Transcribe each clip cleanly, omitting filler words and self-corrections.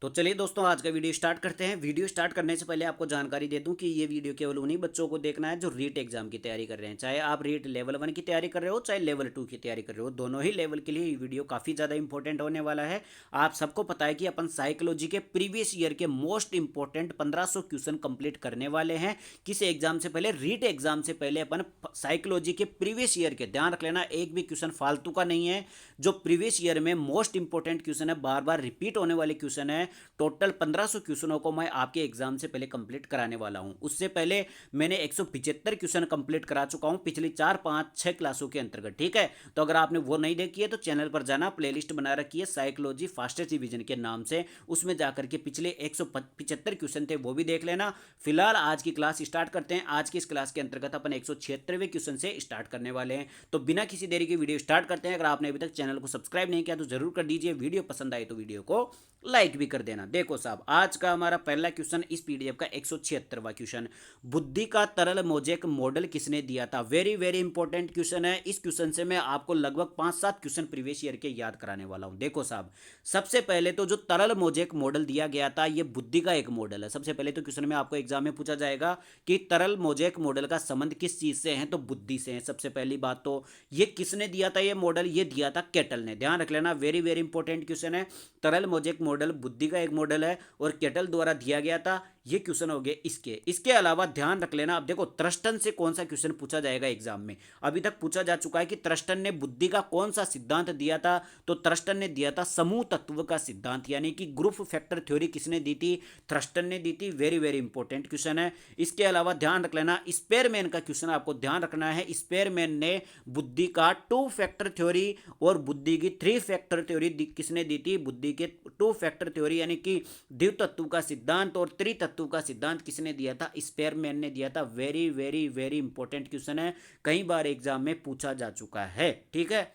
तो चलिए दोस्तों, आज का वीडियो स्टार्ट करते हैं। वीडियो स्टार्ट करने से पहले आपको जानकारी दे दूं कि ये वीडियो केवल उन्हीं बच्चों को देखना है जो रीट एग्जाम की तैयारी कर रहे हैं। चाहे आप रीट लेवल 1 की तैयारी कर रहे हो, चाहे लेवल 2 की तैयारी कर रहे हो, दोनों ही लेवल के लिए ये वीडियो काफ़ी ज़्यादा इंपॉर्टेंट होने वाला है। आप सबको पता है कि अपन साइकोलॉजी के प्रीवियस ईयर के मोस्ट इंपॉर्टेंट 1500 क्वेश्चन कंप्लीट करने वाले हैं। किस एग्जाम से पहले? रीट एग्जाम से पहले अपन साइकोलॉजी के प्रीवियस ईयर के, ध्यान रख लेना, एक भी क्वेश्चन फालतू का नहीं है। जो प्रीवियस ईयर में मोस्ट इंपॉर्टेंट क्वेश्चन है, बार बार रिपीट होने वाले क्वेश्चन है, टोटल 1500 क्वेश्चनों को मैं आपके एग्जाम से पहले कंप्लीट कराने वाला हूं। उससे पहले मैंने 175 क्वेश्चन कंप्लीट करा चुका हूं पिछली 4, 5, 6 क्लासों के अंतर्गत। ठीक है, तो अगर आपने वो नहीं देखी है तो चैनल पर जाना, प्लेलिस्ट बना रखी है साइकोलॉजी फास्टेस्ट रिवीजन के नाम से, उसमें जाकर के पिछले 175 क्वेश्चन थे वो भी देख लेना। फिलहाल आज की क्लास स्टार्ट करते हैं। आज की इस क्लास के अंतर्गत अपन 176वें क्वेश्चन से स्टार्ट करने वाले हैं। तो बिना किसी देरी के वीडियो स्टार्ट करते हैं। अगर आपने अभी तक चैनल को सब्सक्राइब नहीं किया तो जरूर कर दीजिए। वीडियो पसंद आए तो वीडियो को लाइक भी कर देना। देखो साहब, आज का हमारा पहला क्वेश्चन इस पीडीएफ का 176वां क्वेश्चन, बुद्धि का तरल मोजेक मॉडल किसने दिया था? वेरी वेरी इंपॉर्टेंट क्वेश्चन है। इस क्वेश्चन से मैं आपको लगभग 5-7 क्वेश्चन प्रीवियस ईयर के याद कराने वाला हूं। देखो साहब, सबसे पहले तो जो तरल मोजेक मॉडल दिया गया था, यह बुद्धि का एक मॉडल है। सबसे पहले तो क्वेश्चन में आपको एग्जाम में पूछा जाएगा कि तरल मोजेक मॉडल का संबंध किस चीज से है, तो बुद्धि से है। सबसे पहली बात तो ये किसने दिया था? ये मॉडल ये दिया था केटल ने। ध्यान रख लेना, वेरी वेरी इंपॉर्टेंट क्वेश्चन है। तरल मोजेक मॉडल बुद्धि का एक मॉडल है और केटल द्वारा दिया गया था। ये क्वेश्चन हो गए इसके अलावा ध्यान रख लेना। अब देखो, थ्रस्टन से कौन सा क्वेश्चन पूछा जाएगा एग्जाम में? अभी तक पूछा जा चुका है कि थ्रस्टन ने बुद्धि का कौन सा सिद्धांत दिया था, तो थ्रस्टन ने दिया था समूह तत्व का सिद्धांत, यानी कि ग्रुप फैक्टर थ्योरी किसने दी थी? थ्रस्टन ने दी थी। वेरी वेरी इंपॉर्टेंट क्वेश्चन है। इसके अलावा ध्यान रख लेना, स्पेयरमैन का क्वेश्चन आपको ध्यान रखना है। स्पेयरमैन ने बुद्धि का 2 फैक्टर थ्योरी और बुद्धि की 3 फैक्टर थ्योरी किसने दी थी? बुद्धि के 2 फैक्टर थ्योरी यानी कि द्वितत्व का सिद्धांत और त्रितत्व का सिद्धांत किसने दिया था? स्पेयरमैन ने दिया था। Very very very important question है, कई बार एग्जाम में पूछा जा चुका है। ठीक है,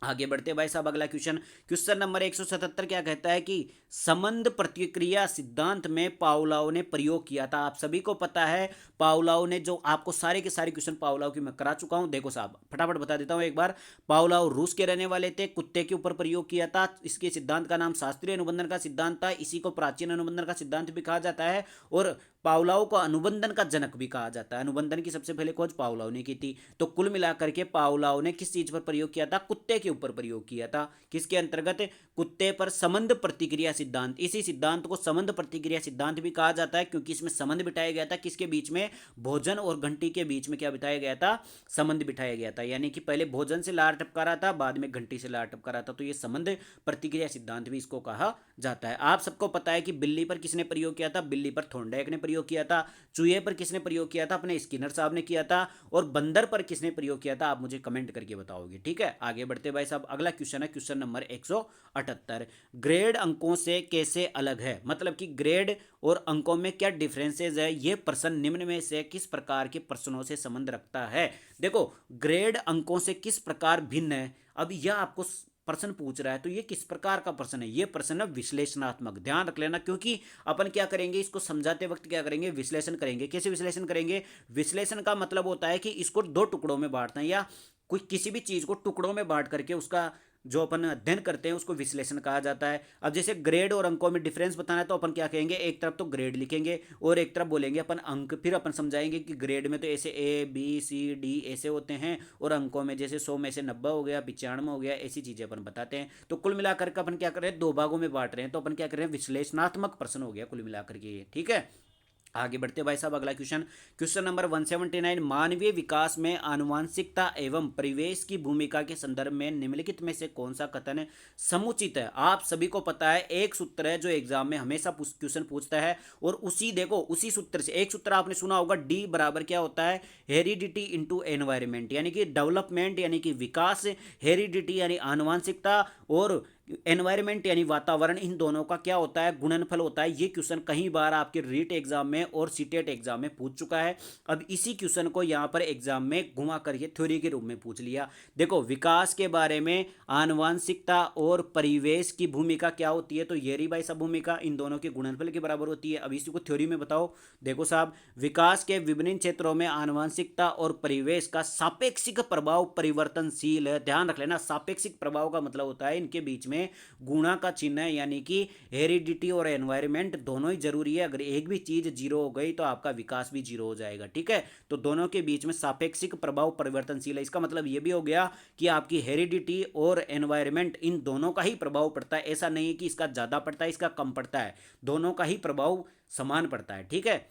आगे बढ़ते भाई साहब। अगला क्वेश्चन, क्वेश्चन नंबर 177 क्या कहता है कि संबंध प्रतिक्रिया सिद्धांत में पावलोव ने प्रयोग किया था। आप सभी को पता है पावलोव ने, जो आपको सारे के सारे क्वेश्चन पावलोव की मैं करा चुका हूं। देखो साहब, फटाफट बता देता हूं एक बार। पावलोव रूस के रहने वाले थे, कुत्ते के ऊपर प्रयोग किया था। इसके सिद्धांत का नाम शास्त्रीय अनुबंधन का सिद्धांत था। इसी को प्राचीन अनुबंधन का सिद्धांत भी कहा जाता है और पावलोव को अनुबंधन का जनक भी कहा जाता है। अनुबंधन की सबसे पहले खोज पावलोव ने की थी। तो कुल मिलाकर के पावलोव ने किस चीज पर प्रयोग किया था? कुत्ते के ऊपर प्रयोग किया था। किसके अंतर्गत? कुत्ते पर संबंध प्रतिक्रिया सिद्धांत। इसी सिद्धांत को संबंध प्रतिक्रिया सिद्धांत भी कहा जाता है क्योंकि इसमें संबंध बिठाया गया था। किसके बीच में? भोजन और घंटी के बीच में क्या बिठाया गया था? संबंध बिठाया गया था। यानी कि पहले भोजन से लार टपका रहा था, बाद में घंटी से लार टपका रहा था। तो ये संबंध प्रतिक्रिया सिद्धांत भी इसको कहा जाता है। आप सबको पता है कि बिल्ली पर किसने प्रयोग किया था? बिल्ली पर थॉर्नडाइक ने प्रयोग किया था। चूहे पर किसने प्रयोग किया था? अपने स्किनर साहब ने किया था। और बंदर पर किसने प्रयोग किया था? आप मुझे कमेंट करके बताओगे। ठीक है, आगे बढ़ते भाई साहब। अगला क्वेश्चन है क्वेश्चन नंबर 178, ग्रेड अंकों से कैसे अलग है? मतलब कि ग्रेड और अंकों में क्या डिफरेंसेस है? यह प्रश्न निम्न में से किस प्रकार के प्रश्नों से संबंध रखता है? देखो, ग्रेड अंकों से किस प्रकार भिन्न है, अब यह आपको प्रश्न पूछ रहा है। तो ये किस प्रकार का प्रश्न है? ये प्रश्न है विश्लेषणात्मक। ध्यान रख लेना, क्योंकि अपन क्या करेंगे, इसको समझाते वक्त क्या करेंगे? विश्लेषण करेंगे। कैसे विश्लेषण करेंगे? विश्लेषण का मतलब होता है कि इसको 2 टुकड़ों में बांटते हैं, या कोई किसी भी चीज को टुकड़ों में बांट करके उसका जो अपन अध्ययन करते हैं उसको विश्लेषण कहा जाता है। अब जैसे ग्रेड और अंकों में डिफरेंस बताना है तो अपन क्या कहेंगे? एक तरफ तो ग्रेड लिखेंगे और एक तरफ बोलेंगे अपन अंक। फिर अपन समझाएंगे कि ग्रेड में तो ऐसे A B C D ऐसे होते हैं और अंकों में जैसे 100 में से 90 हो गया, 95 हो गया, ऐसी चीजें अपन बताते हैं। तो कुल मिलाकर के अपन क्या कर रहे हैं? 2 भागों में बांट रहे हैं। तो अपन क्या कर रहे हैं? विश्लेषणात्मक प्रश्न हो गया कुल मिलाकर के ये। ठीक है, आगे बढ़ते भाई साहब। अगला क्वेश्चन, क्वेश्चन नंबर 179, मानवीय विकास में आनुवांशिकता एवं परिवेश की भूमिका के संदर्भ में निम्नलिखित में से कौन सा कथन समुचित है? आप सभी को पता है एक सूत्र है जो एग्जाम में हमेशा क्वेश्चन पूछता है, और उसी देखो उसी सूत्र से एक सूत्र आपने सुना होगा, डी बराबर क्या होता है? हेरिडिटी इंटू एनवायरमेंट, यानी कि डेवलपमेंट यानी कि विकास, हेरिडिटी यानी आनुवांशिकता, और एनवायरमेंट यानी वातावरण, इन दोनों का क्या होता है? गुणनफल होता है। ये क्वेश्चन कई बार आपके रीट एग्जाम में और सीटेट एग्जाम में पूछ चुका है। अब इसी क्वेश्चन को यहां पर एग्जाम में घुमा करके थ्योरी के रूप में पूछ लिया। देखो, विकास के बारे में आनुवांशिकता और परिवेश की भूमिका क्या होती है? तो ये रही भाई सब भूमिका, इन दोनों के गुणनफल के बराबर होती है। अब इसी को थ्योरी में बताओ। देखो साहब, विकास के विभिन्न क्षेत्रों में आनुवांशिकता और परिवेश का सापेक्षिक प्रभाव परिवर्तनशील है। ध्यान रख लेना, सापेक्षिक प्रभाव का मतलब होता है इनके बीच में में गुणा का चिन्ह है, यानी कि हेरिडिटी और एनवायरमेंट दोनों ही जरूरी है। अगर एक भी चीज जीरो हो गई तो आपका विकास भी जीरो हो जाएगा, ठीक है। तो दोनों के बीच में सापेक्षिक प्रभाव परिवर्तनशील है। इसका मतलब ये भी हो गया कि आपकी हेरिडिटी और एनवायरमेंट इन दोनों का ही प्रभाव पड़ता है। ऐसा नहीं है कि इसका ज्यादा पड़ता है इसका कम पड़ता है, दोनों का ही प्रभाव समान पड़ता है, ठीक है।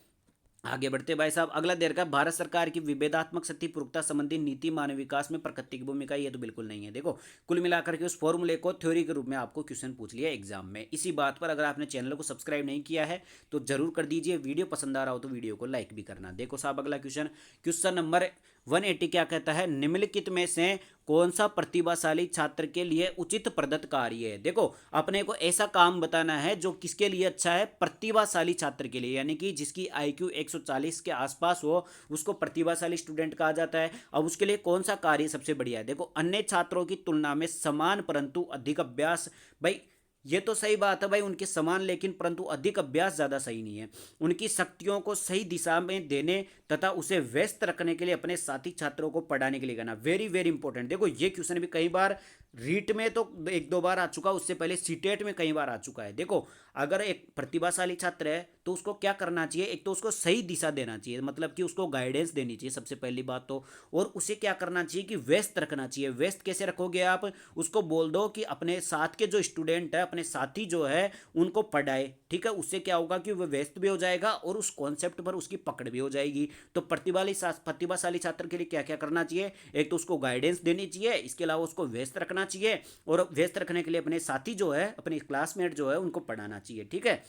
आगे बढ़ते भाई साहब, अगला देर का भारत सरकार की विभेदात्मक शक्ति पूर्वकता संबंधी नीति मानव विकास में प्रकृति की भूमिका, ये तो बिल्कुल नहीं है। देखो कुल मिलाकर के उस फॉर्मूले को थ्योरी के रूप में आपको क्वेश्चन पूछ लिया एग्जाम में। इसी बात पर अगर आपने चैनल को सब्सक्राइब नहीं किया है तो जरूर कर दीजिए, वीडियो पसंद आ रहा हो तो वीडियो को लाइक भी करना। देखो साहब अगला क्वेश्चन, क्वेश्चन नंबर 180 क्या कहता है, निम्नलिखित में से कौन सा प्रतिभाशाली छात्र के लिए उचित प्रदत्त कार्य है। देखो अपने को ऐसा काम बताना है जो किसके लिए अच्छा है, प्रतिभाशाली छात्र के लिए, यानी कि जिसकी IQ 140 के आसपास हो उसको प्रतिभाशाली स्टूडेंट कहा जाता है। अब उसके लिए कौन सा कार्य सबसे बढ़िया है, देखो अन्य छात्रों की तुलना में समान परंतु अधिक अभ्यास। भाई ये तो सही बात है भाई, उनके समान लेकिन परंतु अधिक अभ्यास ज़्यादा सही नहीं है। उनकी शक्तियों को सही दिशा में देने तथा उसे व्यस्त रखने के लिए अपने साथी छात्रों को पढ़ाने के लिए करना, वेरी वेरी इंपॉर्टेंट। देखो ये क्वेश्चन भी कई बार रीट में तो एक दो बार आ चुका, उससे पहले सीटेट में कई बार आ चुका है। देखो अगर एक प्रतिभाशाली छात्र है तो उसको क्या करना चाहिए, एक तो उसको सही दिशा देना चाहिए, मतलब कि उसको गाइडेंस देनी चाहिए सबसे पहली बात तो, और उसे क्या करना चाहिए कि व्यस्त रखना चाहिए। व्यस्त कैसे रखोगे आप, उसको बोल दो कि अपने साथ के जो स्टूडेंट है, अपने साथी जो है उनको पढ़ाए, ठीक है। उससे क्या होगा कि वह व्यस्त भी हो जाएगा और उस कॉन्सेप्ट पर उसकी पकड़ भी हो जाएगी। तो प्रतिभाशाली छात्र के लिए क्या क्या करना चाहिए, एक तो उसको गाइडेंस देनी चाहिए, इसके अलावा उसको व्यस्त रखना चाहिए, और व्यस्त रखने के लिए अपने साथी जो है, अपने क्लासमेट जो है उनको पढ़ाना चाहिए, ठीक है।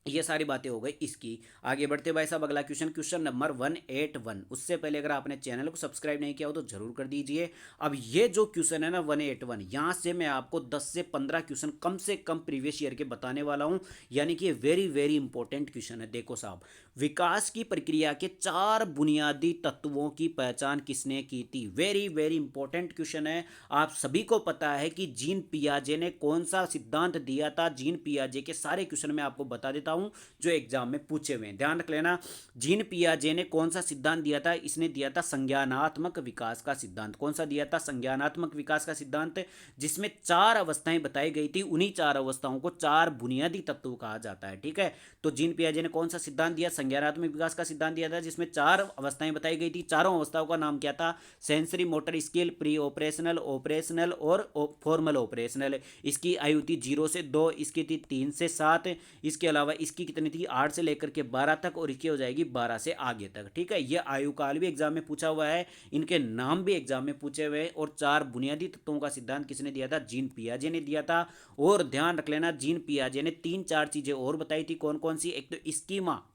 ये सारी बातें हो गई इसकी। आगे बढ़ते भाई साहब अगला क्वेश्चन, क्वेश्चन नंबर 181। उससे पहले अगर आपने चैनल को सब्सक्राइब नहीं किया हो तो जरूर कर दीजिए। अब ये जो क्वेश्चन है ना 181, यहाँ से मैं आपको 10 से 15 क्वेश्चन कम से कम प्रीवियस ईयर के बताने वाला हूँ, यानी कि ये वेरी वेरी इंपॉर्टेंट क्वेश्चन है। देखो साहब, विकास की प्रक्रिया के 4 बुनियादी तत्वों की पहचान किसने की थी, वेरी वेरी इंपॉर्टेंट क्वेश्चन है। आप सभी को पता है कि जीन पियाजे ने कौन सा सिद्धांत दिया था। जीन पियाजे के सारे क्वेश्चन मैं आपको बता देता हूं जो एग्जाम में पूछे हुए हैं, ध्यान रख लेना। जीन पियाजे ने कौन सा सिद्धांत दिया था, इसने दिया था संज्ञानात्मक विकास का सिद्धांत। कौन सा दिया था, संज्ञानात्मक विकास का सिद्धांत, जिसमें 4 अवस्थाएं बताई गई थी। उन्हीं 4 अवस्थाओं को 4 बुनियादी तत्व कहा जाता है, ठीक है। तो जीन पियाजे ने कौन सा सिद्धांत दिया, संज्ञानात्मक विकास का सिद्धांत दिया था, जिसमें 4 अवस्थाएं बताई गई थी। चारों अवस्थाओं का नाम क्या था, sensory motor skill, pre operational, operational और फॉर्मल ऑपरेशनल। इसकी आयु थी 0 से 2, इसकी थी 3 से 7, इसके अलावा इसकी कितनी थी 8 से लेकर के 12 तक, और इसकी हो जाएगी 12 से आगे तक, ठीक है। ये आयु काल भी एग्जाम में पूछा हुआ है, इनके नाम भी एग्जाम में पूछे हुए हैं। और 4 बुनियादी तत्वों का सिद्धांत किसने दिया था, जीन पियाजे ने दिया था। और ध्यान रख लेना जीन पियाजे ने 3-4 चीजें और बताई थी, कौन कौन सी, एक तो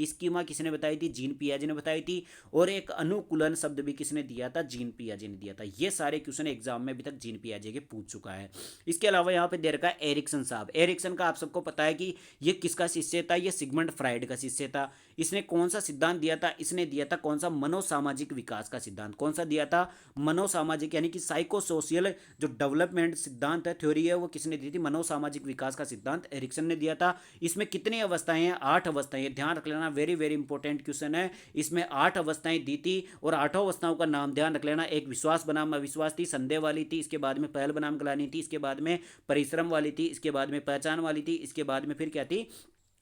स्कीमा किसने बताई थी, जीन पियाजे ने बताई थी। और एक अनुकूलन शब्द भी किसने दिया था, जीन पियाजे ने दिया था। ये सारे क्वेश्चन एग्जाम में अभी तक जीन पियाजे के पूछ चुका है। इसके अलावा यहाँ पे दे रखा है एरिक्सन साहब। एरिक्सन का आप सबको पता है कि ये किसका शिष्य था, ये सिगमंड फ्राइड का शिष्य था। इसने कौन सा सिद्धांत दिया था, इसने दिया था कौन सा, मनोसामाजिक विकास का सिद्धांत। कौन सा दिया था, मनोसामाजिक, यानी कि साइको सोशल जो डेवलपमेंट सिद्धांत है, थ्योरी है, वो किसने दी थी, मनोसामाजिक विकास का सिद्धांत एरिक्सन ने दिया था। इसमें कितनी अवस्थाएं हैं, 8 अवस्थाएं हैं, ध्यान रख लेना, वेरी वेरी इंपॉर्टेंट क्वेश्चन है। इसमें 8 अवस्थाएं दी थी, और 8 अवस्थाओं का नाम ध्यान रख लेना। एक विश्वास बनाम अविश्वास थी, संदेह वाली थी, इसके बाद में पहल बनाम ग्लानि थी, इसके बाद में परिश्रम वाली थी, इसके बाद में पहचान वाली थी, इसके बाद में फिर क्या थी,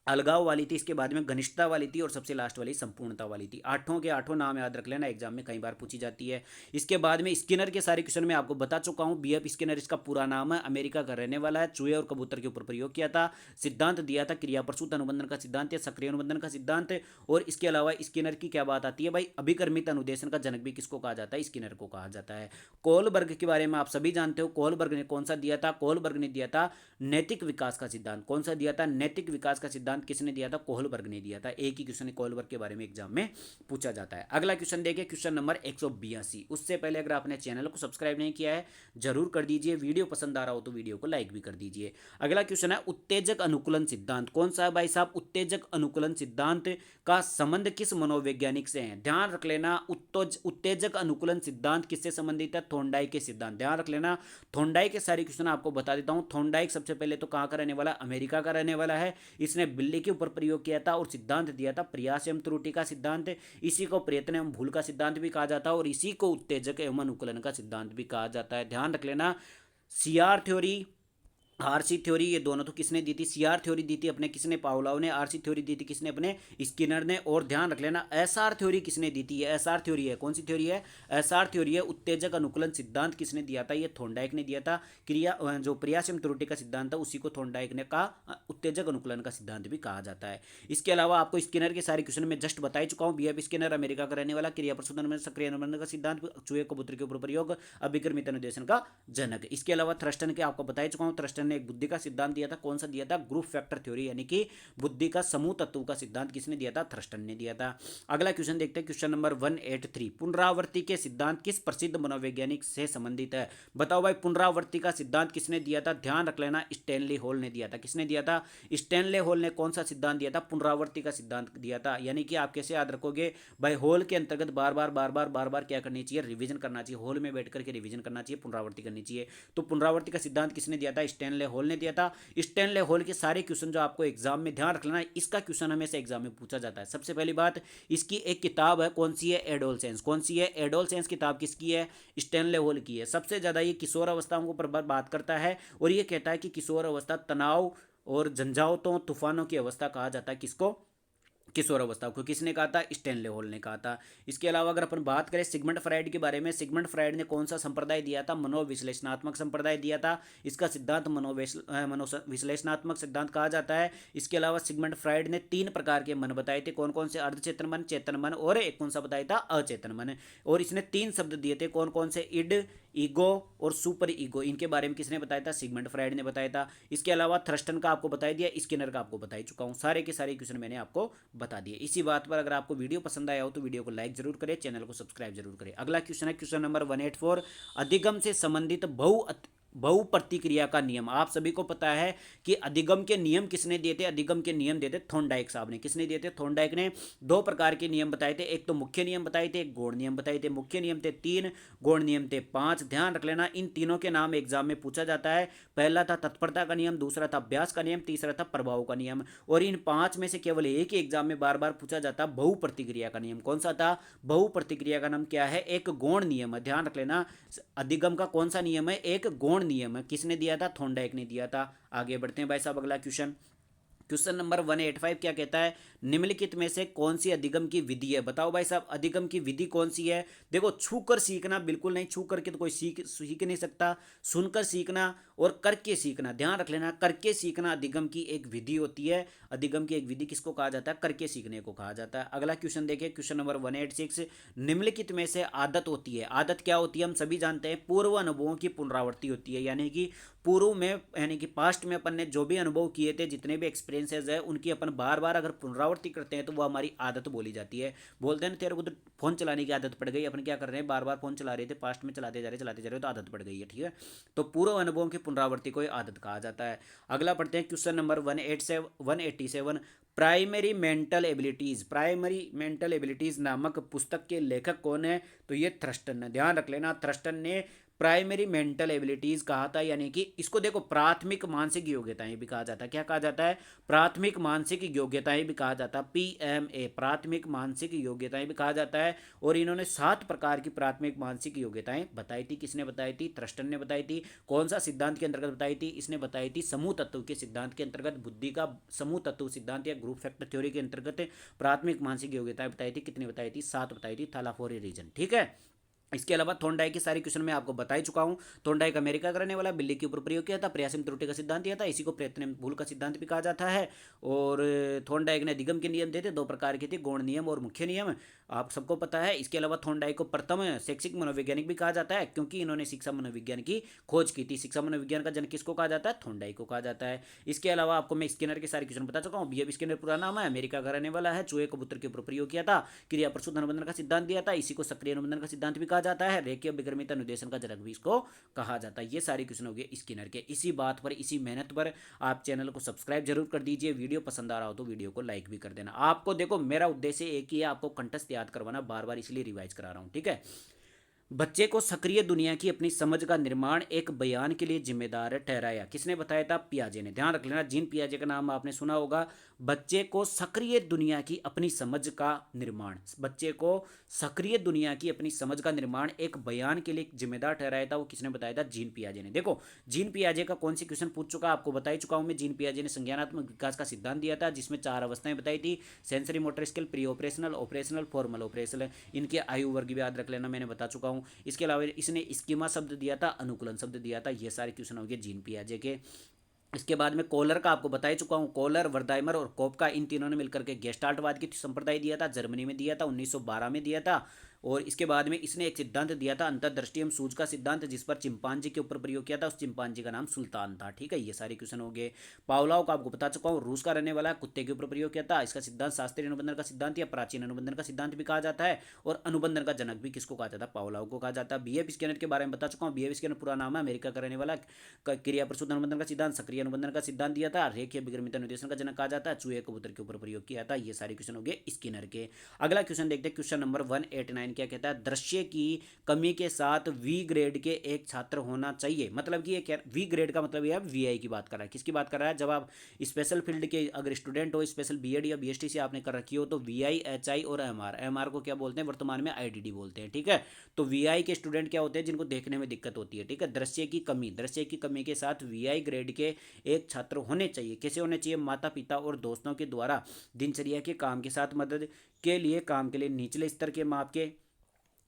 अलगाव वाली थी, इसके बाद में घनिष्ठता वाली थी, और सबसे लास्ट वाली संपूर्णता वाली थी। 8 के 8 नाम याद रख लेना, एग्जाम में कई बार पूछी जाती है। इसके बाद में स्किनर के सारे क्वेश्चन मैं आपको बता चुका हूं। BF स्किनर इसका पूरा नाम है, अमेरिका का रहने वाला है, चूहे और कबूतर के ऊपर प्रयोग किया था। सिद्धांत दिया था क्रिया प्रसूत अनुबंधन का सिद्धांत या सक्रिय अनुबंधन का सिद्धांत। और इसके अलावा स्किनर की क्या बात आती है भाई, अभिकर्मित अनुदेशन का जनक भी किसको कहा जाता है, स्किनर को कहा जाता है। कोलबर्ग के बारे में आप सभी जानते हो, कोलबर्ग ने कौन सा दिया था, कोलबर्ग ने दिया था नैतिक विकास का सिद्धांत। कौन सा दिया था, नैतिक विकास का सिद्धांत किसने दिया था, कोहलबर्ग ने दिया था। एक ही क्वेश्चन कोहलबर्ग के बारे में एग्जाम में पूछा जाता है। अगला क्वेश्चन देखिए, क्वेश्चन नंबर 182। उससे पहले अगर आपने चैनल को सब्सक्राइब नहीं किया है जरूर कर दीजिए, वीडियो पसंद आ रहा हो तो वीडियो को लाइक भी कर दीजिए। अगला क्वेश्चन है उत्तेजक अनुकूलन सिद्धांत। कौन सा है भाई साहब, उत्तेजक अनुकूलन सिद्धांत का संबंध किस मनोवैज्ञानिक से है, ध्यान रख लेना। उत्तेजक अनुकूलन सिद्धांत किससे संबंधित है, थॉर्नडाइक के सिद्धांत, ध्यान रख लेना। थॉर्नडाइक के सारे क्वेश्चन आपको बता देता हूं। थॉर्नडाइक सबसे पहले तो कहां का रहने वाला, अमेरिका का रहने वाला है। इसने बिल्ली के ऊपर प्रयोग किया था और सिद्धांत दिया था प्रयास एवं त्रुटि का सिद्धांत। इसी को प्रयत्न एवं भूल का सिद्धांत भी कहा जाता है, और इसी को उत्तेजक एवं अनुकूलन का सिद्धांत भी कहा जाता है, ध्यान रख लेना। CR थ्योरी आरसी थ्योरी ये दोनों तो किसने दी थी, सीआर थ्योरी दी थी अपने किसने, पावलोव ने। आरसी थ्योरी दी थी किसने, अपने स्किनर ने। और ध्यान रख लेना एसआर थ्योरी किसने दी थी, ये एसआर थ्योरी है। कौन सी थ्योरी है, एसआर थ्योरी है। उत्तेजक अनुकूलन सिद्धांत किसने दिया था, ये थॉर्नडाइक ने दिया था। क्रिया जो प्रयासम त्रुटि का सिद्धांत था उसी को थॉर्नडाइक ने कहा उत्तेजक अनुकूलन का सिद्धांत भी कहा जाता है। इसके अलावा आपको स्किनर के सारे क्वेश्चन में जस्ट बता ही चुका हूँ। बीएफ स्किनर अमेरिका का रहने वाला, क्रिया प्रसूदन में सक्रिय अनुबंध का सिद्धांत, चूहे कबूतर के ऊपर प्रयोग, अभिक्रमित अनुदेशन का जनक। इसके अलावा थ्रस्टन के आपको बता ही चुका हूँ। थ्रस्टन ने एक बुद्धि का सिद्धांत दिया था, कौन सा दिया था, ग्रुप फैक्टर थ्योरी, यानी कि बुद्धि का समूह तत्व का सिद्धांत किसने दिया था, थ्रस्टन ने दिया था। अगला क्वेश्चन देखते हैं, क्वेश्चन नंबर 183, पुनरावृत्ति के सिद्धांत किस प्रसिद्ध मनोवैज्ञानिक से संबंधित है। बताओ भाई, पुनरावृत्ति का सिद्धांत किसने दिया था, ध्यान रख लेना स्टैनली हॉल ने दिया था। किसने दिया था, स्टैनली हॉल ने कौन सा सिद्धांत दिया था, पुनरावृत्ति का सिद्धांत दिया था। यानी कि आप कैसे याद रखोगे भाई, हॉल के अंतर्गत बार बार क्या करनी चाहिए, रिवीजन करना चाहिए। हॉल में बैठ करके रिवीजन करना चाहिए, पुनरावृत्ति करनी चाहिए। तो पुनरावृत्ति का सिद्धांत किसने दिया था, स्टैनली हॉल ने दिया था। स्टैनली हॉल के सारे क्वेश्चन जो आपको एग्जाम में ध्यान रख लेना, इसका क्वेश्चन हमेशा एग्जाम में पूछा जाता है। सबसे पहली बात, इसकी एक किताब है, कौन सी है, एडोलसेंस। कौन सी है, एडोलसेंस किताब किसकी है, स्टैनली हॉल की है। सबसे ज्यादा ये किशोर अवस्थाओं को पर बात करता है और ये कहता है कि किशोर अवस्था तनाव और झंझावातों तूफानों की अवस्था कहा जाता है। किसको, किशोर अवस्था को। किसने कहा था, स्टैनली हॉल ने कहा था। इसके अलावा अगर अपन बात करें सिगमंड फ्राइड के बारे में, सिगमंड फ्राइड ने कौन सा संप्रदाय दिया था, मनोविश्लेषणात्मक संप्रदाय दिया था। इसका सिद्धांत मनोविश्लेषणात्मक सिद्धांत कहा जाता है। इसके अलावा सिगमंड फ्राइड ने 3 प्रकार के मन बताए थे, कौन कौन से, अर्धचेतन मन, चेतन मन और एक कौन सा बताया था, अचेतन मन। और इसने 3 शब्द दिए थे, कौन कौन से, इड, ईगो और सुपर ईगो। इनके बारे में किसने बताया था, सिगमंड फ्राइड ने बताया था। इसके अलावा थ्रस्टन का आपको बता दिया, स्किनर का आपको बता ही चुका हूँ। सारे के सारे क्वेश्चन मैंने आपको बता दिए। इसी बात पर अगर आपको वीडियो पसंद आया हो तो वीडियो को लाइक जरूर करें, चैनल को सब्सक्राइब जरूर करें। अगला क्वेश्चन है क्वेश्चन नंबर 184, अधिगम से संबंधित बहुप्रतिक्रिया का नियम। आप सभी को पता है कि अधिगम के नियम किसने दिए थे, अधिगम के नियम दिए थे थॉर्नडाइक साहब ने। किसने दिए थे, थॉर्नडाइक ने। 2 प्रकार के नियम बताए थे, एक तो मुख्य नियम बताए थे, एक गौण नियम बताए थे। मुख्य नियम थे 3, गौण नियम थे 5। ध्यान रख लेना, इन तीनों के नाम एग्जाम में पूछा जाता है। पहला था तत्परता का नियम, दूसरा था अभ्यास का नियम, तीसरा था प्रभाव का नियम। और इन 5 में से केवल एक ही एग्जाम में बार बार पूछा जाता है, बहुप्रतिक्रिया का नियम। कौन सा था, बहुप्रतिक्रिया का नाम क्या है, एक गौण नियम है। ध्यान रख लेना, अधिगम का कौन सा नियम है, एक गौण नियम है। किसने दिया था, थॉर्नडाइक ने दिया था। आगे बढ़ते हैं भाई साहब, अगला क्वेश्चन, क्वेश्चन नंबर 185 क्या कहता है, निम्नलिखित में से कौन सी अधिगम की विधि है। बताओ भाई साहब, अधिगम की विधि कौन सी है। देखो, छूकर सीखना बिल्कुल नहीं, छू करके तो कोई सीख नहीं सकता। सुनकर सीखना और करके सीखना। ध्यान रख लेना, करके सीखना अधिगम की एक विधि होती है। अधिगम की एक विधि किसको कहा जाता है, करके सीखने को कहा जाता है। अगला क्वेश्चन देखिए, क्वेश्चन नंबर 186, निम्नलिखित में से आदत होती है। आदत क्या होती है, हम सभी जानते हैं, पूर्व अनुभवों की पुनरावृत्ति होती है। यानी कि पूर्व में, यानी कि पास्ट में अपन ने जो भी अनुभव किए थे, जितने भी एक्सपीरियंसेस है, उनकी अपन बार बार अगर पुनरावृत्ति करते हैं तो वो हमारी आदत बोली जाती है। बोलते हैं ना, तेरे को तो फोन चलाने की आदत पड़ गई, अपन क्या कर रहे हैं, बार बार फोन चला रहे थे, पास्ट में चलाते जा रहे तो आदत पड़ गई है। ठीक है, तो पूर्व अनुभवों की पुनरावृत्ति को आदत कहा जाता है। अगला पढ़ते हैं question number 187, primary mental abilities. Primary mental abilities नामक पुस्तक के लेखक कौन है, तो ये थ्रस्टन है। ध्यान रख लेना, थ्रस्टन ने प्राइमरी मेंटल एबिलिटीज कहा था। यानी कि इसको देखो, प्राथमिक मानसिक योग्यताएं भी कहा जाता है। क्या कहा जाता है, प्राथमिक मानसिक योग्यताएं भी कहा जाता है, PMA, प्राथमिक मानसिक योग्यताएं भी कहा जाता है। और इन्होंने 7 प्रकार की प्राथमिक मानसिक योग्यताएं बताई थी। किसने बताई थी, थ्रस्टन ने बताई थी। कौन सा सिद्धांत के अंतर्गत बताई थी, इसने बताई थी समूह तत्व के सिद्धांत के अंतर्गत, बुद्धि का समूह तत्व सिद्धांत या ग्रुप फैक्टर थ्योरी के अंतर्गत प्राथमिक मानसिक योग्यताएं बताई थी। कितनी बताई थी, 7 बताई थी, थैलाफोरी रीजन। ठीक है, इसके अलावा थॉर्नडाइक के सारे क्वेश्चन मैं आपको बता ही चुका हूं। थॉर्नडाइक अमेरिका का रहने वाला, बिल्ली के ऊपर प्रयोग किया था, प्रयासम त्रुटि का सिद्धांत दिया था, इसी को प्रयत्न भूल का सिद्धांत भी कहा जाता है। और थॉर्नडाइक ने अधिगम के नियम दिए थे, 2 प्रकार के थे, गौण नियम और मुख्य नियम, आप सबको पता है। इसके अलावा थॉर्नडाइक को प्रथम शैक्षिक मनोवैज्ञानिक भी कहा जाता है, क्योंकि इन्होंने शिक्षा मनोविज्ञान की खोज की थी। शिक्षा मनोविज्ञान का जनक किसको कहा जाता है, थॉर्नडाइक को कहा जाता है। इसके अलावा आपको मैं स्किनर के सारे क्वेश्चन बता चुका हूँ। BF स्किनर पूरा नाम है, अमेरिका का रहने वाला है, चूहे कबूतर के ऊपर प्रयोग किया था, क्रिया प्रसूत अनुबंधन का सिद्धांत दिया था, इसी को सक्रिय अनुबंधन का सिद्धांत भी कहा जाता है, रेखीय विक्रमित अनुदेशन का जनक भी इसको कहा जाता है। ये सारे क्वेश्चन हो गए स्किनर के। इसी बात पर, इसी मेहनत पर आप चैनल को सब्सक्राइब जरूर कर दीजिए। वीडियो पसंद आ रहा हो तो वीडियो को लाइक भी कर देना। आपको देखो, मेरा उद्देश्य एक ही है, आपको कंठस्थ याद करवाना, बार बार इसलिए रिवाइज करा रहा हूँ। ठीक है, बच्चे को सक्रिय दुनिया की अपनी समझ का निर्माण एक बयान के लिए जिम्मेदार ठहराया। किसने बताया था? पियाजे ने। ध्यान रख लेना, जीन पियाजे का नाम आपने सुना होगा। बच्चे को सक्रिय दुनिया की अपनी समझ का निर्माण, बच्चे को सक्रिय दुनिया की अपनी समझ का निर्माण एक बयान के लिए जिम्मेदार ठहराया था, वो किसने बताया था? जीन पियाजे ने। देखो, जीन पियाजे का कौन सी क्वेश्चन पूछ चुका आपको बता ही चुका हूं मैं। जीन पियाजे ने संज्ञानात्मक विकास का सिद्धांत दिया था, जिसमें 4 अवस्थाएं बताई थी: sensory motor skill, pre operational, operational, formal operational. इनके आयु वर्ग भी याद रख लेना, मैंने बता चुका हूं। इसके अलावा इसने स्कीमा शब्द दिया था, अनुकूलन शब्द दिया था। ये सारे क्वेश्चन हो गए जीन पियाजे के। इसके बाद में कोलर का आपको बता ही चुका हूं। कोलर, वर्दाइमर और कोपका, इन तीनों ने मिलकर के गेस्टाल्टवाद की संप्रदाय दिया था, जर्मनी में दिया था, 1912 में दिया था। और इसके बाद में इसने एक सिद्धांत दिया था, अंतर्दृष्टि एवं सूझ का सिद्धांत, जिस पर चिंपांजी के ऊपर प्रयोग किया था। उस चिंपांजी का नाम सुल्तान था। ठीक है, ये सारे क्वेश्चन हो गए। पावलाव का आपको बता चुका हूँ, रूस का रहने वाला, कुत्ते के ऊपर प्रयोग किया था। इसका सिद्धांत शास्त्रीय अनुबंधन का सिद्धांत या प्राचीन अनुबंधन का सिद्धांत भी कहा जाता है। और अनुबंधन का जनक भी किसको कहा जाता है? पावलाव को कहा जाता है। बीएफ स्किनर के बारे में बता चुका हूँ। बीएफ स्किनर पूरा नाम है, अमेरिका का रहने वाला। क्रिया प्रसूत अनुबंधन का सिद्धांत, सक्रिय अनुबंधन का सिद्धांत दिया था। रेखीय विक्रमित अनुदेशन का जनक कहा जाता है। चूहे कबूतर के ऊपर प्रयोग किया था। ये सारे क्वेश्चन हो गए स्किनर के। अगला क्वेश्चन देखते हैं, क्वेश्चन नंबर 189 क्या कहता है? दृश्य की कमी के साथ वी ग्रेड के एक छात्र होना चाहिए। मतलब कि ये वी ग्रेड का मतलब ये वीआई की बात कर रहा है। किसकी बात कर रहा है? जब आप स्पेशल फील्ड के अगर स्टूडेंट हो, स्पेशल बीएड या बीएसटी से आपने कर रखी हो, तो वीआई, एचआई और एमआर, एमआर को क्या बोलते हैं वर्तमान में? आईडीडी बोलते हैं। ठीक है, तो वीआई के स्टूडेंट क्या होते हैं? जिनको देखने में दिक्कत होती है। ठीक है, दृश्य की कमी, दृश्य की कमी के साथ वीआई ग्रेड के एक छात्र होने चाहिए। कैसे होने चाहिए? माता पिता और दोस्तों के द्वारा दिनचर्या के काम के साथ मदद के लिए, काम के लिए निचले स्तर के माप के।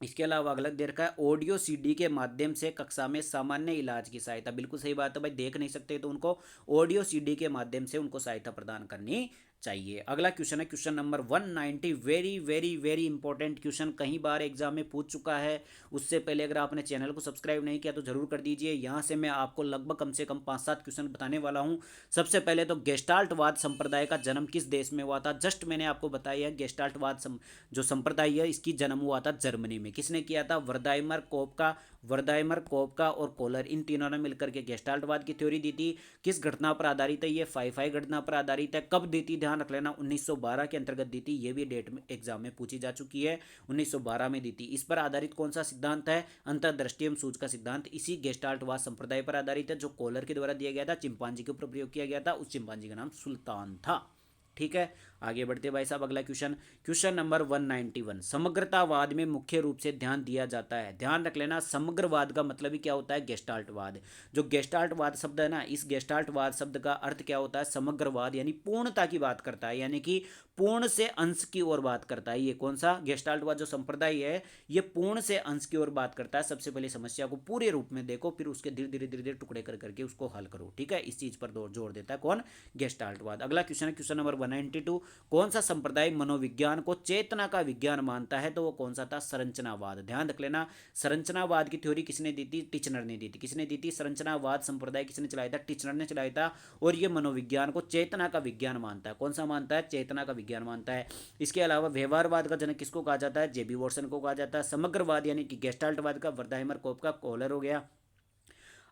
इसके अलावा अगला दे रखा है, ऑडियो सीडी के माध्यम से कक्षा में सामान्य इलाज की सहायता। बिल्कुल सही बात है भाई, देख नहीं सकते तो उनको ऑडियो सीडी के माध्यम से उनको सहायता प्रदान करनी चाहिए। अगला क्वेश्चन है question number 190। Very very very important question, कई बार एग्जाम में पूछ चुका है। उससे पहले अगर आपने चैनल को सब्सक्राइब नहीं किया तो जरूर कर दीजिए। यहाँ से मैं आपको लगभग कम से कम 5-7 क्वेश्चन बताने वाला हूँ। सबसे पहले तो गेस्टाल्टवाद संप्रदाय का जन्म किस देश में हुआ था? जस्ट मैंने आपको बताया है, गेस्टाल्टवाद जो संप्रदाय है इसकी जन्म हुआ था जर्मनी में। किसने किया था? वर्दाइमर, कोपका और कोलर, इन तीनों ने मिलकर के गेस्टाल्टवाद की थ्योरी दी थी। किस घटना पर आधारित है? ये फाई घटना पर आधारित है। कब दी थी? ध्यान रख लेना, 1912 के अंतर्गत दी थी। ये भी डेट में एग्जाम में पूछी जा चुकी है, 1912 में दी थी। इस पर आधारित कौन सा सिद्धांत है? अंतर्दृष्टि एवं सूझ का सिद्धांत इसी गेस्टाल्टवाद संप्रदाय पर आधारित है, जो कोलर के द्वारा दिया गया था, चिंपांजी के ऊपर प्रयोग किया गया था। उस चिंपांजी का नाम सुल्तान था। ठीक है, आगे बढ़ते भाई साहब। अगला क्वेश्चन, क्वेश्चन नंबर 191। समग्रतावाद में मुख्य रूप से ध्यान दिया जाता है। ध्यान रख लेना, समग्रवाद का मतलब ही क्या होता है? गेस्टाल्टवाद। जो गेस्टाल्टवाद शब्द है ना, इस गेस्टाल्टवाद शब्द का अर्थ क्या होता है? समग्रवाद, यानी पूर्णता की बात करता है, यानी कि पूर्ण से अंश की ओर बात करता है। ये कौन सा गेस्टाल्टवाद जो संप्रदाय है, ये पूर्ण से अंश की ओर बात करता है। सबसे पहले समस्या को पूरे रूप में देखो, फिर उसके धीरे धीरे धीरे धीरे टुकड़े कर करके उसको हल करो। ठीक है, इस चीज पर जोर देता है कौन? गेस्टाल्टवाद। अगला क्वेश्चन है क्वेश्चन नंबर 192। कौन सा संप्रदाय मनोविज्ञान को चेतना का विज्ञान मानता है? तो वो कौन सा था? संरचनावाद। ध्यान रख लेना, संरचनावाद की थ्योरी किसने दी थी? टिचनर ने दी थी। किसने दी थी? संरचनावाद संप्रदाय किसने चलाया था? टिचनर ने चलाया था। और ये मनोविज्ञान को चेतना का विज्ञान मानता है। कौन सा मानता है? चेतना का विज्ञान मानता है। इसके अलावा व्यवहारवाद का जनक किसको कहा जाता है? जेबी वॉटसन को कहा जाता है। समग्रवाद यानी कि गेस्टाल्टवाद का वर्दाइमर, कोपका, कोहलर हो गया।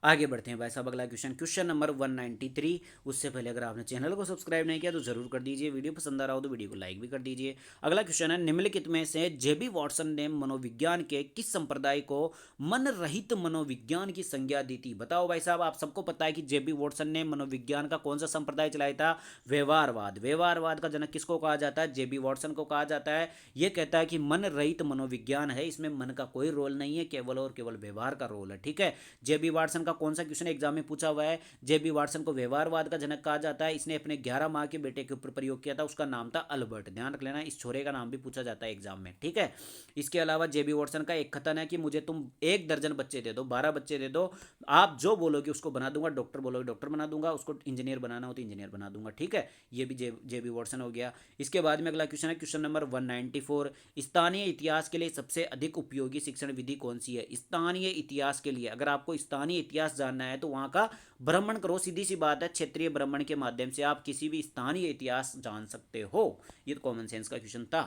आगे बढ़ते हैं भाई साहब, अगला क्वेश्चन, क्वेश्चन नंबर 193। उससे पहले अगर आपने चैनल को सब्सक्राइब नहीं किया तो जरूर कर दीजिए। वीडियो पसंद आ रहा हो तो वीडियो को लाइक भी कर दीजिए। अगला क्वेश्चन है, निम्नलिखित में से जेबी वॉटसन ने मनोविज्ञान के किस संप्रदाय को मन रहित मनोविज्ञान की संज्ञा दी थी? बताओ भाई साहब, आप सबको पता है कि जेबी वॉटसन ने मनोविज्ञान का कौन सा संप्रदाय चलाया था? व्यवहारवाद। व्यवहारवाद का जनक किसको कहा जाता है? जेबी वॉटसन को कहा जाता है। यह कहता है कि मन रहित मनोविज्ञान है, इसमें मन का कोई रोल नहीं है, केवल और केवल व्यवहार का रोल है। ठीक है, जेबी वॉटसन का कौन सा क्वेश्चन एग्जाम में पूछा हुआ है? जेबी वॉटसन को व्यवहारवाद का जनक कहा जाता है। इसने अपने 11 माह के बेटे के ऊपर प्रयोग किया था, उसका नाम था अल्बर्ट। ध्यान रख लेना, इस छोरे का नाम भी पूछा जाता है एग्जाम में। ठीक है, इसके अलावा जेबी वॉटसन का एक कथन है कि मुझे तुम 1 दर्जन बच्चे दे दो, 12 बच्चे दे दो, आप जो बोलोगे उसको बना दूंगा, डॉक्टर बोलोगे डॉक्टर बना दूंगा, उसको इंजीनियर बनाना हो तो इंजीनियर बना दूंगा। ठीक है, ये भी जेबी वॉटसन हो गया। इसके बाद में अगला क्वेश्चन है क्वेश्चन नंबर 194। स्थानीय इतिहास के लिए सबसे अधिक उपयोगी शिक्षण विधि कौन सी है? स्थानीय इतिहास के लिए अगर आपको स्थानीय इतिहास जानना है तो वहां का भ्रमण करो। सीधी सी बात है, क्षेत्रीय भ्रमण के माध्यम से आप किसी भी स्थानीय इतिहास जान सकते हो। ये तो कॉमन सेंस का क्वेश्चन था।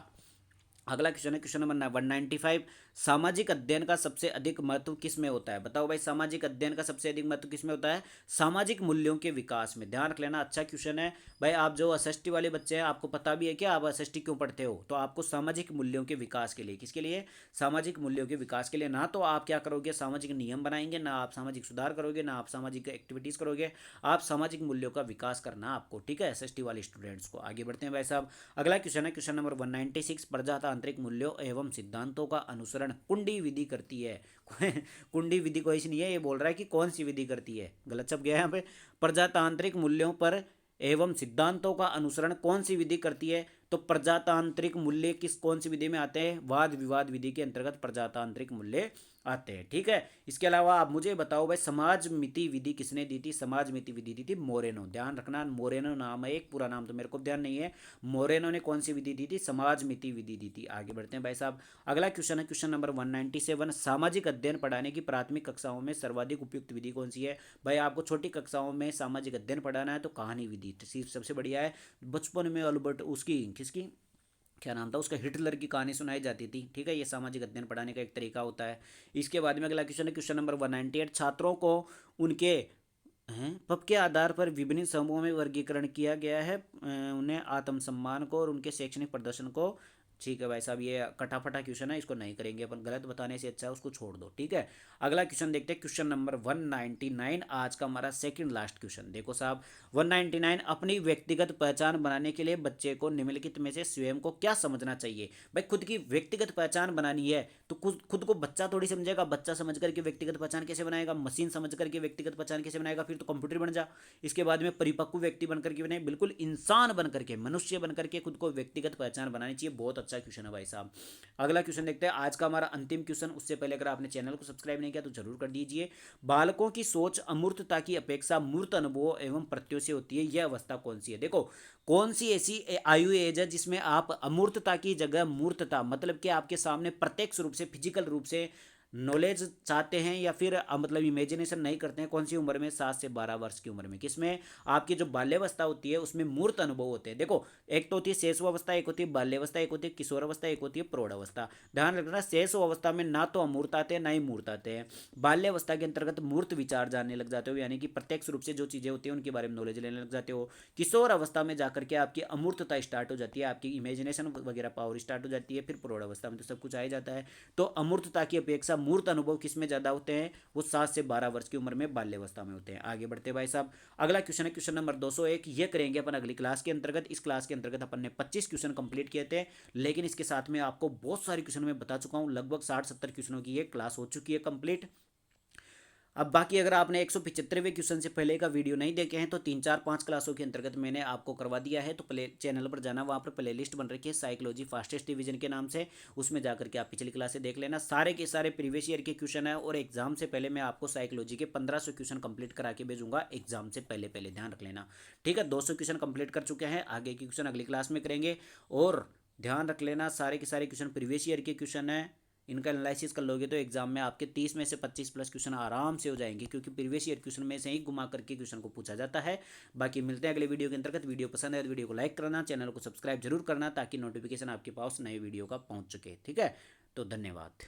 अगला क्वेश्चन है क्वेश्चन नंबर 195। सामाजिक अध्ययन का सबसे अधिक महत्व किस में होता है? बताओ भाई, सामाजिक अध्ययन का सबसे अधिक महत्व किस में होता है? सामाजिक मूल्यों के विकास में। ध्यान रख लेना, अच्छा क्वेश्चन है भाई। आप जो एसएसटी वाले बच्चे हैं, आपको पता भी है क्या आप एसएसटी क्यों पढ़ते हो? तो आपको सामाजिक मूल्यों के विकास के लिए। किसके लिए? सामाजिक मूल्यों के विकास के लिए। ना तो आप क्या करोगे, सामाजिक नियम बनाएंगे, ना आप सामाजिक सुधार करोगे, ना आप सामाजिक एक्टिविटीज करोगे। आप सामाजिक मूल्यों का विकास करना आपको, ठीक है, एसएसटी वाले स्टूडेंट्स को। आगे बढ़ते हैं भाई साहब। अगला क्वेश्चन है क्वेश्चन नंबर 196। प्रजातांत्रिक मूल्यों एवं सिद्धांतों का अनुसरण कुंडी विधि करती है। कुंडी विधि कोई नहीं है, ये बोल रहा है कि कौन सी विधि करती है। गलत छप गया यहाँ पे। प्रजातांत्रिक मूल्यों पर एवं सिद्धांतों का अनुसरण कौन सी विधि करती है? तो प्रजातांत्रिक मूल्य किस कौन सी विधि में आते हैं? वाद विवाद विधि के अंतर्गत प्रजातांत्रिक मूल्य आते हैं, ठीक है। इसके अलावा आप मुझे बताओ भाई, समाज मिति विधि किसने दी थी? समाज मिति विधि दी थी मोरेनो। ध्यान रखना, मोरेनो नाम है, एक पूरा नाम तो मेरे को ध्यान नहीं है। मोरेनो ने कौन सी विधि दी थी? समाज मिति विधि दी थी। आगे बढ़ते हैं भाई साहब। अगला क्वेश्चन है क्वेश्चन नंबर 197। सामाजिक अध्ययन पढ़ाने की प्राथमिक कक्षाओं में सर्वाधिक उपयुक्त विधि कौन सी है? भाई आपको छोटी कक्षाओं में सामाजिक अध्ययन पढ़ाना है तो कहानी विधि सबसे बढ़िया है। बचपन में अल्बर्ट उसकी किसकी क्या नाम था उसका, हिटलर की कहानी सुनाई जाती थी, ठीक है। ये सामाजिक अध्ययन पढ़ाने का एक तरीका होता है। इसके बाद में अगला क्वेश्चन है क्वेश्चन नंबर 198। छात्रों को उनके पब के आधार पर विभिन्न समूहों में वर्गीकरण किया गया है। उन्हें आत्मसम्मान को और उनके शैक्षणिक प्रदर्शन को। ठीक है भाई साहब, ये कटाफटा क्वेश्चन है, इसको नहीं करेंगे अपन, गलत बताने से अच्छा है उसको छोड़ दो, ठीक है। अगला क्वेश्चन देखते हैं क्वेश्चन नंबर 199। आज का हमारा सेकंड लास्ट क्वेश्चन देखो साहब। 199। अपनी व्यक्तिगत पहचान बनाने के लिए बच्चे को निम्नलिखित में से स्वयं को क्या समझना चाहिए? भाई खुद की व्यक्तिगत पहचान बनानी है तो खुद को बच्चा थोड़ी समझेगा। बच्चा समझ करके व्यक्तिगत पहचान कैसे बनाएगा? मशीन समझ करके व्यक्तिगत पहचान कैसे बनाएगा? फिर तो कंप्यूटर बन जा। इसके बाद में परिपक्व व्यक्ति बनकर के बने, बिल्कुल इंसान बनकर के, मनुष्य बनकर के खुद को व्यक्तिगत पहचान बनानी चाहिए। बहुत अच्छा क्वेश्चन है भाई साहब। अगला क्वेश्चन देखते हैं, आज का हमारा अंतिम क्वेश्चन। उससे पहले अगर आपने चैनल को सब्सक्राइब नहीं किया तो जरूर कर दीजिए। बालकों की सोच अमूर्तता की अपेक्षा मूर्त अनुभवों एवं प्रत्यों से होती है, यह अवस्था कौन सी है? देखो, कौन सी ऐसी आयु एज है जिसमें आप अमूर्तता की जगह मूर्तता, मतलब कि आपके सामने प्रत्यक्ष रूप से, फिजिकल रूप से नॉलेज चाहते हैं, या फिर मतलब इमेजिनेशन नहीं करते हैं? कौन सी उम्र में? 7 से 12 वर्ष की उम्र में। किसमें? आपकी जो बाल्यावस्था होती है उसमें मूर्त अनुभव होते हैं। देखो, एक तो होती है शैशवावस्था, एक होती है बाल्यावस्था, एक होती है किशोरावस्था, एक होती है प्रौढ़ावस्था। ध्यान रखना, शैशवावस्था में ना तो अमूर्त आते हैं ना ही मूर्त आते हैं। बाल्यावस्था के अंतर्गत मूर्त विचार जानने लग जाते हो, यानी कि प्रत्यक्ष रूप से जो चीजें होती हैं उनके बारे में नॉलेज लेने लग जाते हो। किशोर अवस्था में जाकर के आपकी अमूर्तता स्टार्ट हो जाती है, आपकी इमेजिनेशन वगैरह पावर स्टार्ट हो जाती है। फिर प्रौढ़ावस्था में तो सब कुछ आ ही जाता है। तो अमूर्तता की अपेक्षा मूर्त अनुभव किस में ज्यादा होते हैं? वो 7 से 12 वर्ष की उम्र में, बाल्यावस्था में होते हैं। आगे बढ़ते भाई साहब। अगला क्वेश्चन है क्वेश्चन नंबर 201। ये करेंगे अपन अगली क्लास के अंतर्गत। इस क्लास के अंतर्गत अपन ने 25 क्वेश्चन कंप्लीट किए थे, लेकिन इसके साथ में आपको बहुत सारे क्वेश्चन मैं बता चुका हूं। लगभग 60-70 क्वेश्चनों की ये क्लास हो चुकी है कंप्लीट। अब बाकी अगर आपने 175वें क्वेश्चन से पहले का वीडियो नहीं देखे हैं तो 3-4-5 क्लासों के अंतर्गत मैंने आपको करवा दिया है। तो प्ले चैनल पर जाना, वहाँ पर प्ले लिस्ट बन रखी है साइकोलॉजी फास्टेस्ट डिवीजन के नाम से, उसमें जाकर के आप पिछली क्लासें देख लेना। सारे के सारे प्रीवियस ईयर के क्वेश्चन है, और एग्जाम से पहले मैं आपको साइकोलॉजी के 1500 क्वेश्चन कंप्लीट करा के भेजूंगा एग्जाम से पहले पहले, ध्यान रख लेना, ठीक है। 200 क्वेश्चन कंप्लीट कर चुके हैं, आगे के क्वेश्चन अगली क्लास में करेंगे। और ध्यान रख लेना, सारे के सारे क्वेश्चन प्रीवियस ईयर के क्वेश्चन है, इनका एनालिसिस कर लोगे तो एग्जाम में आपके 30 में से 25 प्लस क्वेश्चन आराम से हो जाएंगे, क्योंकि प्रीवियस ईयर क्वेश्चन में से ही घुमा करके क्वेश्चन को पूछा जाता है। बाकी मिलते हैं अगले वीडियो के अंतर्गत। वीडियो पसंद है तो वीडियो को लाइक करना, चैनल को सब्सक्राइब जरूर करना, ताकि नोटिफिकेशन आपके पास नए वीडियो का पहुंच सके, ठीक है। तो धन्यवाद।